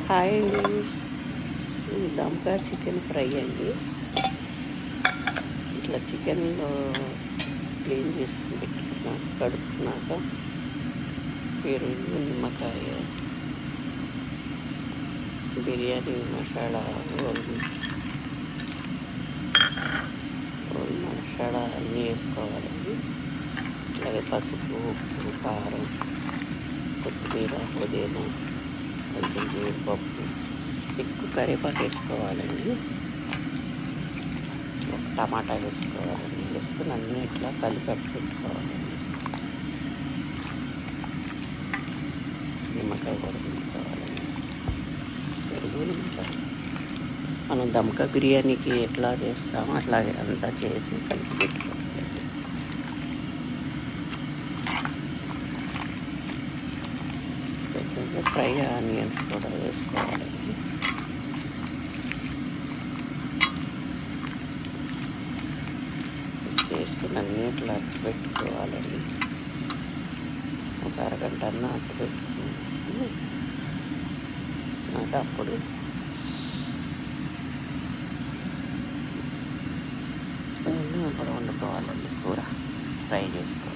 Hi అండి. ఇది దమ్కా chicken fry అండి. ఇట్లా చికెన్లో క్లీన్ చేసుకుని పెట్టుకున్నాక కడుక్కున్నాక పెరుగు, నిమ్మకాయ, బిర్యానీ మసాలా, హోల్ మసాలా అన్నీ వేసుకోవాలండి. అలాగే పసుపు, ఉప్పు, కారం, కొత్తిమీర, పుదీనా, కొంచెం జీడిపప్పు, ఎక్కువ కరివేపాకు వేసుకోవాలండి. ఒక టమాటా వేసుకోవాలండి. వేసుకుని అన్నీ ఇట్లా కలిపి పెట్టుకోవాలండి. నిమ్మకాయ కూడా వేసుకోవాలండి. పెరుగు, నిమ్మకాయ మనం దమ్కా బిర్యానీకి ఎట్లా చేస్తామో అట్లాగే అంతా చేసి కలిపి పెట్టుకోవాలండి. ఫ్రై ఆనియన్స్ కూడా వేసుకోవాలండి. వేసుకుని అన్నీ ఇట్లా అట్టు పెట్టుకోవాలండి. ఒక అరగంట అన్న అట్టు పెట్టుకుని నాకు అప్పుడు వండుకోవాలండి. కూర ఫ్రై చేసుకోవాలి.